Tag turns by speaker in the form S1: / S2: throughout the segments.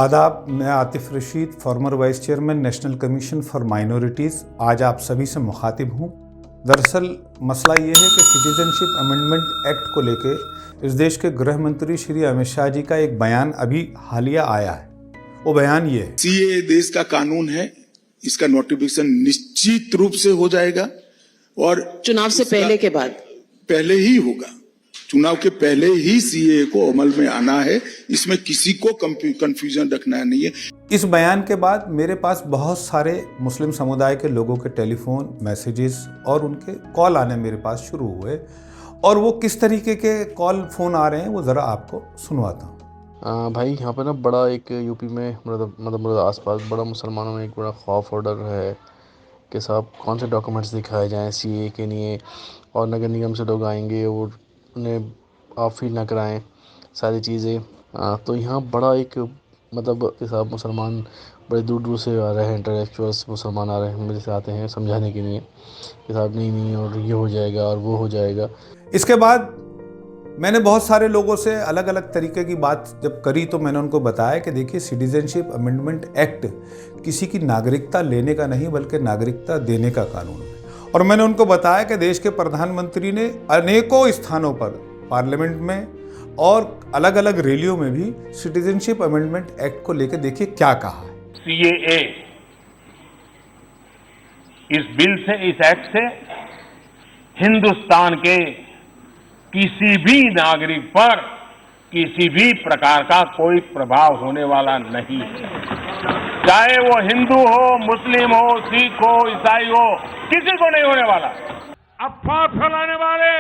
S1: आदाब, मैं Atif Rashid, farmer vice chairman national commission for minorities, आज आप सभी से मुखातिब हूँ। दरअसल मसला ये है कि सिटीज़नशिप अमेंडमेंट एक्ट को लेके इस देश के गृह मंत्री श्री अमित शाह जी का एक बयान अभी हालिया आया है। वो बयान ये है,
S2: सीएए देश का कानून है, इसका नोटिफिकेशन निश्चित रूप से हो जाएगा और
S3: चुनाव से पहले के बाद
S2: पहले ही होगा। चुनाव के पहले ही सीएए को अमल में आना है, इसमें किसी को कंफ्यूजन रखना नहीं है।
S1: इस बयान के बाद मेरे पास बहुत सारे मुस्लिम समुदाय के लोगों के टेलीफोन मैसेजेस और उनके कॉल आने मेरे पास शुरू हुए, और वो किस तरीके के कॉल फ़ोन आ रहे हैं वो ज़रा आपको सुनवाता हूँ।
S4: भाई यहाँ पे ना बड़ा एक यूपी में मतलब आसपास बड़ा मुसलमानों में एक बड़ा खौफ ऑर्डर है कि साहब कौन से डॉक्यूमेंट्स दिखाए जाएं सीए के लिए, और नगर निगम से लोग आएंगे और उन्हें आप फील ना कराएं सारी चीज़ें। तो यहाँ बड़ा एक मतलब कि साहब मुसलमान बड़े दूर दूर से आ रहे हैं, इंटेलेक्चुअल्स मुसलमान आ रहे हैं, मेरे से आते हैं समझाने के लिए कि साहब नहीं और ये हो जाएगा और वो हो जाएगा।
S1: इसके बाद मैंने बहुत सारे लोगों से अलग अलग तरीके की बात जब करी तो मैंने उनको बताया कि देखिए, सिटीजनशिप अमेंडमेंट एक्ट किसी की नागरिकता लेने का नहीं बल्कि नागरिकता देने का कानून है। और मैंने उनको बताया कि देश के प्रधानमंत्री ने अनेकों स्थानों पर पार्लियामेंट में और अलग अलग रैलियों में भी सिटीजनशिप अमेंडमेंट एक्ट को लेकर देखिए क्या कहा है।
S5: सीएए, इस बिल से, इस एक्ट से हिंदुस्तान के किसी भी नागरिक पर किसी भी प्रकार का कोई प्रभाव होने वाला नहीं है, चाहे वो हिंदू हो, मुस्लिम हो, सिख हो, ईसाई हो, किसी को नहीं होने वाला। अफवाह फैलाने वाले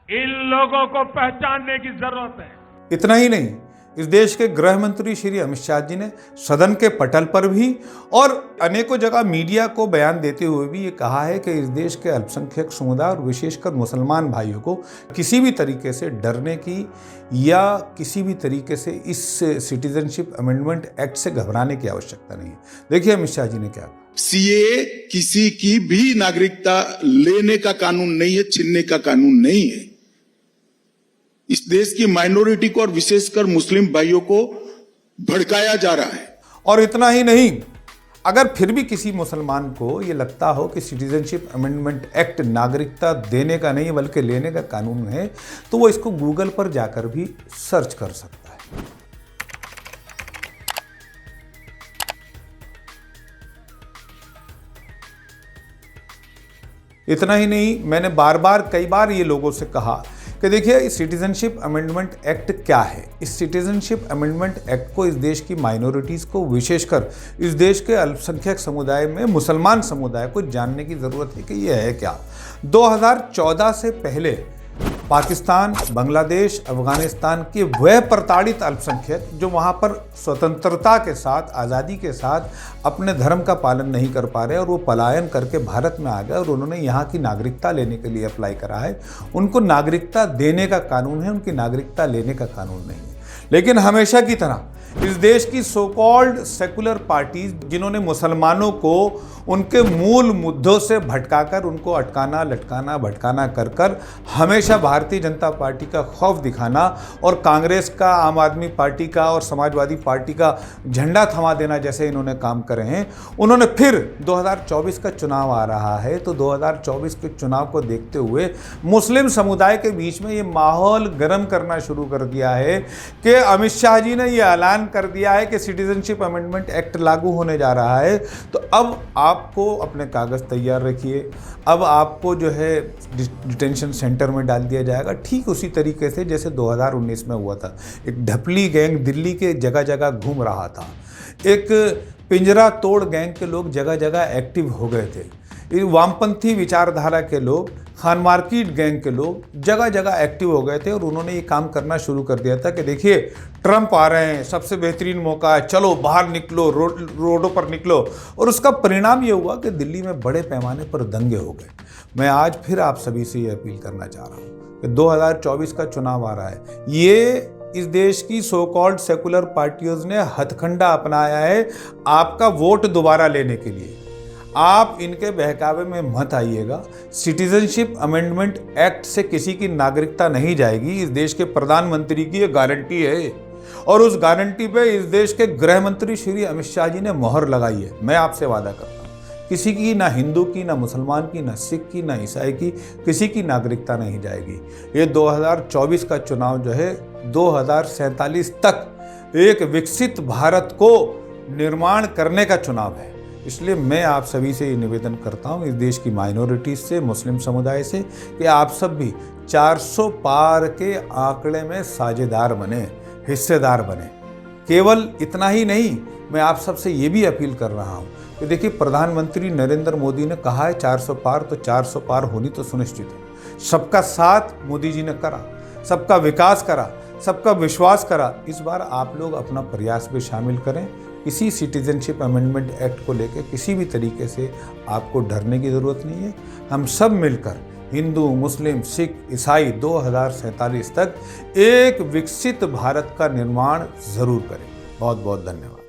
S5: इन लोगों को पहचानने की जरूरत है।
S1: इतना ही नहीं, इस देश के गृह मंत्री श्री अमित शाह जी ने सदन के पटल पर भी और अनेकों जगह मीडिया को बयान देते हुए भी ये कहा है कि इस देश के अल्पसंख्यक समुदाय और विशेषकर मुसलमान भाइयों को किसी भी तरीके से डरने की या किसी भी तरीके से इस सिटीजनशिप अमेंडमेंट एक्ट से घबराने की आवश्यकता नहीं है। देखिए अमित शाह जी ने क्या कहा।
S2: सीएए किसी की भी नागरिकता लेने का कानून नहीं है, छीनने का कानून नहीं है। इस देश की माइनॉरिटी को और विशेषकर मुस्लिम भाइयों को भड़काया जा रहा है। और
S1: इतना ही नहीं, अगर फिर भी किसी मुसलमान को ये लगता हो कि सिटीजनशिप अमेंडमेंट एक्ट नागरिकता देने का नहीं बल्कि लेने का कानून है, तो वो इसको गूगल पर जाकर भी सर्च कर सकता है। इतना ही नहीं, मैंने कई बार ये लोगों से कहा कि देखिए, सिटीजनशिप अमेंडमेंट एक्ट क्या है। इस सिटीजनशिप अमेंडमेंट एक्ट को इस देश की माइनॉरिटीज़ को, विशेषकर इस देश के अल्पसंख्यक समुदाय में मुसलमान समुदाय को जानने की ज़रूरत है कि ये है क्या। 2014 से पहले पाकिस्तान, बांग्लादेश, अफगानिस्तान के वह प्रताड़ित अल्पसंख्यक जो वहाँ पर स्वतंत्रता के साथ, आज़ादी के साथ अपने धर्म का पालन नहीं कर पा रहे और वो पलायन करके भारत में आ गए और उन्होंने यहाँ की नागरिकता लेने के लिए अप्लाई करा है, उनको नागरिकता देने का कानून है, उनकी नागरिकता लेने का कानून नहीं है। लेकिन हमेशा की तरह इस देश की सो कॉल्ड सेकुलर पार्टीज, जिन्होंने मुसलमानों को उनके मूल मुद्दों से भटकाकर उनको अटकाना, लटकाना, भटकाना कर हमेशा भारतीय जनता पार्टी का खौफ दिखाना और कांग्रेस का, आम आदमी पार्टी का और समाजवादी पार्टी का झंडा थमा देना जैसे इन्होंने काम करे हैं, उन्होंने फिर 2024 का चुनाव आ रहा है तो 2024 के चुनाव को देखते हुए मुस्लिम समुदाय के बीच में ये माहौल गर्म करना शुरू कर दिया है कि अमित शाह जी ने ये ऐलान कर दिया है कि सिटीजनशिप अमेंडमेंट एक्ट लागू होने जा रहा है। तो अब आपको अपने कागज़ तैयार रखिए, अब आपको जो है डिटेंशन सेंटर में डाल दिया जाएगा, ठीक उसी तरीके से जैसे 2019 में हुआ था। एक ढपली गैंग दिल्ली के जगह जगह घूम रहा था, एक पिंजरा तोड़ गैंग के लोग जगह जगह एक्टिव हो गए थे, वामपंथी विचारधारा के लोग, खान मार्केट गैंग के लोग जगह जगह एक्टिव हो गए थे और उन्होंने ये काम करना शुरू कर दिया था कि देखिए, ट्रंप आ रहे हैं, सबसे बेहतरीन मौका है, चलो बाहर निकलो, रोडों पर निकलो। और उसका परिणाम ये हुआ कि दिल्ली में बड़े पैमाने पर दंगे हो गए। मैं आज फिर आप सभी से ये अपील करना चाह रहा हूँ कि 2024 का चुनाव आ रहा है, ये इस देश की सो कॉल्ड सेकुलर पार्टियों ने हथकंडा अपनाया है आपका वोट दोबारा लेने के लिए। आप इनके बहकावे में मत आइएगा। सिटीजनशिप अमेंडमेंट एक्ट से किसी की नागरिकता नहीं जाएगी, इस देश के प्रधानमंत्री की ये गारंटी है। और उस गारंटी पे इस देश के गृह मंत्री श्री अमित शाह जी ने मोहर लगाई है। मैं आपसे वादा करता हूँ, किसी की, ना हिंदू की, ना मुसलमान की, ना सिख की, ना ईसाई की, किसी की नागरिकता नहीं जाएगी। ये 2024 का चुनाव जो है 2047 तक एक विकसित भारत को निर्माण करने का चुनाव है। इसलिए मैं आप सभी से ये निवेदन करता हूँ, इस देश की माइनॉरिटीज से, मुस्लिम समुदाय से, कि आप सब भी 400 पार के आंकड़े में साझेदार बने, हिस्सेदार बने। केवल इतना ही नहीं, मैं आप सबसे ये भी अपील कर रहा हूँ कि देखिए, प्रधानमंत्री नरेंद्र मोदी ने कहा है 400 पार, तो 400 पार होनी तो सुनिश्चित है। सबका साथ मोदी जी ने करा, सबका विकास करा, सबका विश्वास करा। इस बार आप लोग अपना प्रयास भी शामिल करें। किसी सिटीजनशिप अमेंडमेंट एक्ट को लेकर किसी भी तरीके से आपको डरने की ज़रूरत नहीं है। हम सब मिलकर हिंदू, मुस्लिम, सिख, ईसाई 2047 तक एक विकसित भारत का निर्माण ज़रूर करें। बहुत बहुत धन्यवाद।